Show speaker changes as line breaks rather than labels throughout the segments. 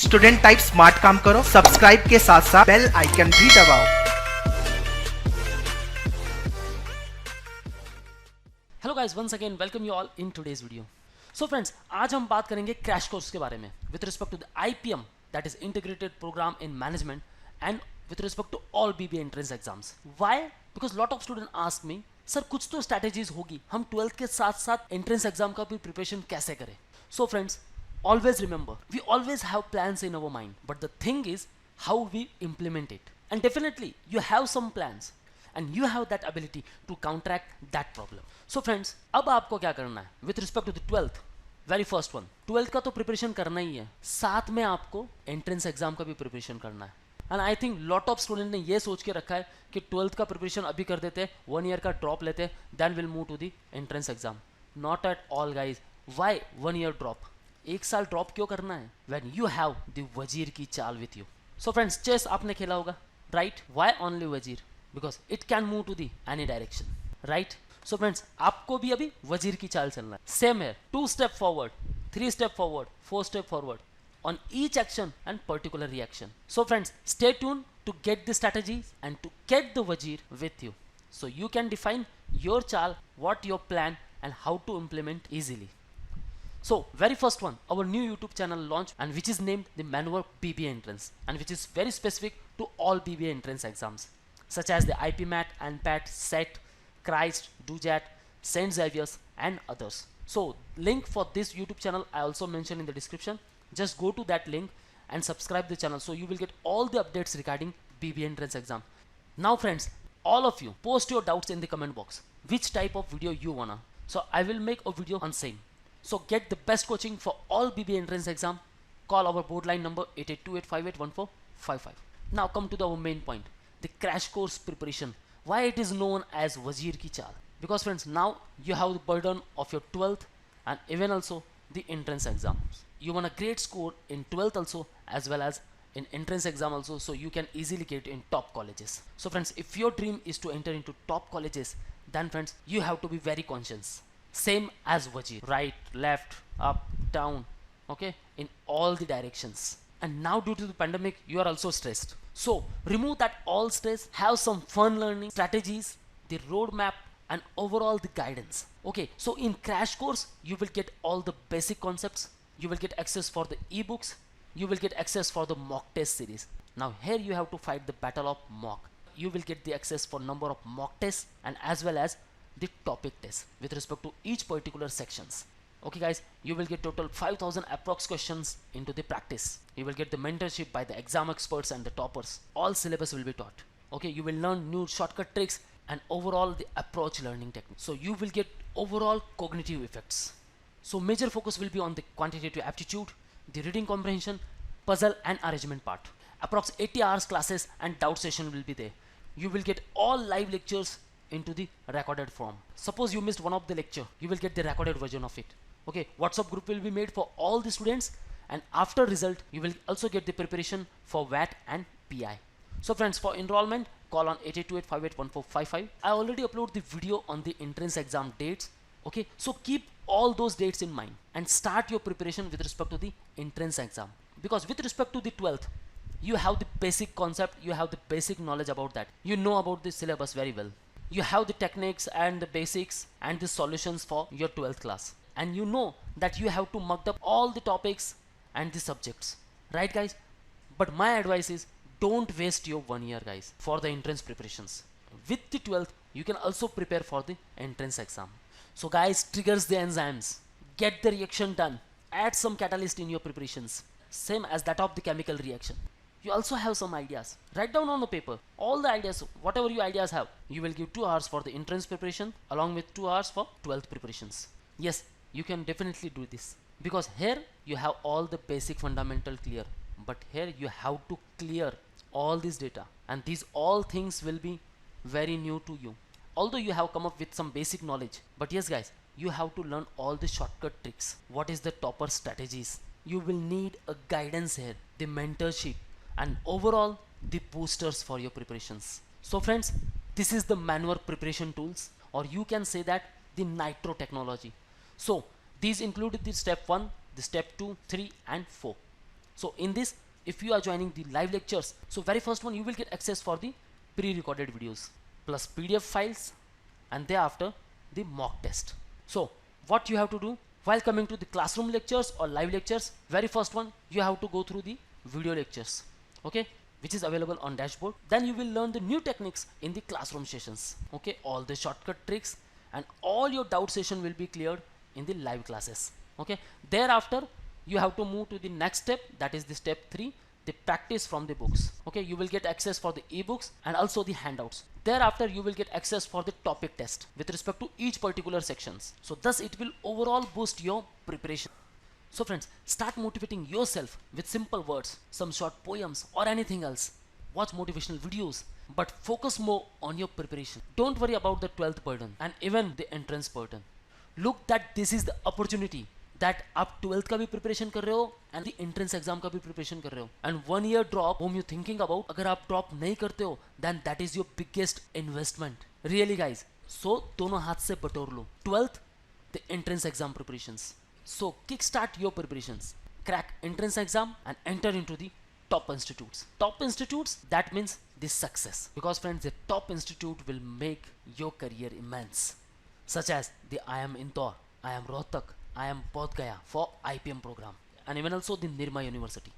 Student type smart काम करो, subscribe के साथ साथ बेल आइकन भी दबाओ।
Hello guys, once again welcome you all in today's video. So friends, आज हम बात करेंगे क्रैश कोर्स के बारे में with respect to the IPM, that is integrated programme in management, and with respect to all BBA entrance exams. Why? Because lot of student ask me, sir कुछ तो strategies होगी, हम 12th के साथ साथ एंट्रेंस एग्जाम का भी preparation कैसे करें। So friends, always remember, we always have plans in our mind, but the thing is how we implement it. And definitely you have some plans and you have that ability to counteract that problem. So friends, अब आपको क्या करना है with respect to the 12th, very first one, 12th का तो preparation करना ही है, साथ में आपको एंट्रेंस एग्जाम का भी प्रिपरेशन करना है। And I think lot of student ने ये सोच के रखा है कि 12th का प्रिपरेशन अभी कर देते, 1 ईयर का ड्रॉप लेते, then will move to the entrance exam. Not at all guys. Why 1 year drop? एक साल ड्रॉप क्यों करना है when you have the वजीर की चाल with you? So friends, chess आपने खेला होगा, right? Why only वजीर? Because it can move to the any direction, right? So friends, आपको भी अभी वजीर की चाल चलना है। Same है, 2 step forward, 3 step forward, 4 step forward on each action and particular reaction. So friends, stay tuned to get the strategies and to get the wazir with you, so you can define your chal, what your plan and how to implement easily. So very first one, our new YouTube channel launch, and which is named the Maneuver BBA Entrance, and which is very specific to all BBA entrance exams such as the IPMAT, ANPAT, SET, CHRIST, DUJAT, St. Xavier's and others. So link for this YouTube channel I also mentioned in the description. Just go to that link and subscribe the channel, so you will get all the updates regarding BBA entrance exam. Now friends, all of you post your doubts in the comment box, which type of video you wanna, so I will make a video on same. So get the best coaching for all BBA entrance exam. Call our board line number 8828581455. Now come to our main point, the crash course preparation. Why it is known as Wazir ki Chaal? Because friends, now you have the burden of your 12th and even also the entrance exams. You want a great score in 12th also as well as in entrance exam also, so you can easily get in top colleges. So friends, if your dream is to enter into top colleges, then friends, you have to be very conscious. Same as Wazir, right, left, up, down, okay, in all the directions. And now due to the pandemic, you are also stressed, so remove that all stress, have some fun learning strategies, the roadmap and overall the guidance. Okay, so in crash course you will get all the basic concepts, you will get access for the ebooks, you will get access for the mock test series. Now here you have to fight the battle of mock. You will get the access for number of mock tests and as well as the topic test with respect to each particular sections. Okay guys, you will get total 5000 approx questions into the practice. You will get the mentorship by the exam experts and the toppers. All syllabus will be taught. Okay, you will learn new shortcut tricks and overall the approach learning technique, so you will get overall cognitive effects. So major focus will be on the quantitative aptitude, the reading comprehension, puzzle and arrangement part. Approx 80 hours classes and doubt session will be there. You will get all live lectures into the recorded form. Suppose you missed one of the lecture, you will get the recorded version of it. Okay, WhatsApp group will be made for all the students, and after result you will also get the preparation for VAT and PI. So friends, for enrollment call on 8828581455. I already upload the video on the entrance exam dates. Okay, so keep all those dates in mind and start your preparation with respect to the entrance exam, because with respect to the 12th you have the basic concept, you have the basic knowledge about that, you know about the syllabus very well, you have the techniques and the basics and the solutions for your 12th class, and you know that you have to mug up all the topics and the subjects, right guys? But my advice is, don't waste your 1 year guys for the entrance preparations. With the 12th you can also prepare for the entrance exam. So guys, triggers the enzymes, get the reaction done, add some catalyst in your preparations, same as that of the chemical reaction. You also have some ideas, write down on the paper all the ideas, whatever you ideas have. You will give 2 hours for the entrance preparation along with 2 hours for 12th preparations. Yes, you can definitely do this, because here you have all the basic fundamental clear, but here you have to clear all this data, and these all things will be very new to you. Although you have come up with some basic knowledge, but yes guys, you have to learn all the shortcut tricks, what is the topper strategies. You will need a guidance here, the mentorship and overall the boosters for your preparations. So friends, this is the Maneuver preparation tools, or you can say that the Nitro technology. So these included the step 1, the step 2, 3 and 4. So in this, if you are joining the live lectures, so very first one you will get access for the pre-recorded videos plus PDF files, and thereafter the mock test. So what you have to do while coming to the classroom lectures or live lectures, very first one you have to go through the video lectures, okay, which is available on dashboard. Then you will learn the new techniques in the classroom sessions, okay, all the shortcut tricks, and all your doubt session will be cleared in the live classes, okay. Thereafter you have to move to the next step, that is the step 3, the practice from the books, okay. You will get access for the ebooks and also the handouts. Thereafter you will get access for the topic test with respect to each particular sections. So thus it will overall boost your preparation. So friends, start motivating yourself with simple words, some short poems or anything else. Watch motivational videos, but focus more on your preparation. Don't worry about the 12th burden and even the entrance burden. Look that this is the opportunity that आप 12th का भी preparation कर रहे हो and the entrance exam का भी preparation कर रहे हो, and 1 year drop home you thinking about, अगर आप ड्रॉप नहीं करते हो then that is your biggest investment really guys. So दोनों हाथ से बटोर लो 12th the entrance exam preparations. So kickstart your preparations, crack entrance exam and enter into the top institutes. Top institutes, that means the success, because friends the top institute will make your career immense, such as the IIM Indore, IIM Rohtak, IIM Bodh Gaya for IPM program, and even also the Nirma University,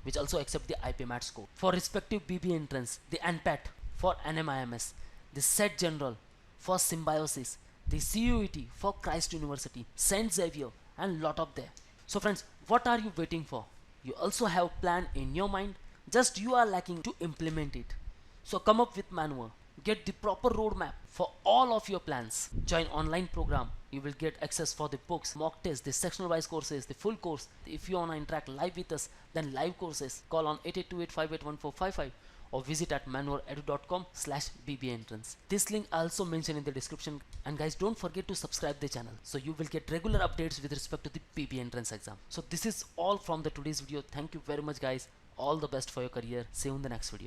which also accept the IPM at score. For respective BB entrance, the NPAT for NMIMS, the SET General for Symbiosis, the CUET for Christ University, Saint Xavier, and lot of there. So friends, what are you waiting for? You also have plan in your mind, just you are lacking to implement it. So come up with manual, get the proper roadmap for all of your plans. Join online program, you will get access for the books, mock tests, the sectional wise courses, the full course. If you want to interact live with us, then live courses, call on 8828581455 or visit at manvaredu.com/bbentrance. This link I also mentioned in the description, and guys don't forget to subscribe the channel so you will get regular updates with respect to the PB entrance exam. So this is all from the today's video. Thank you very much guys, all the best for your career. See you in the next video.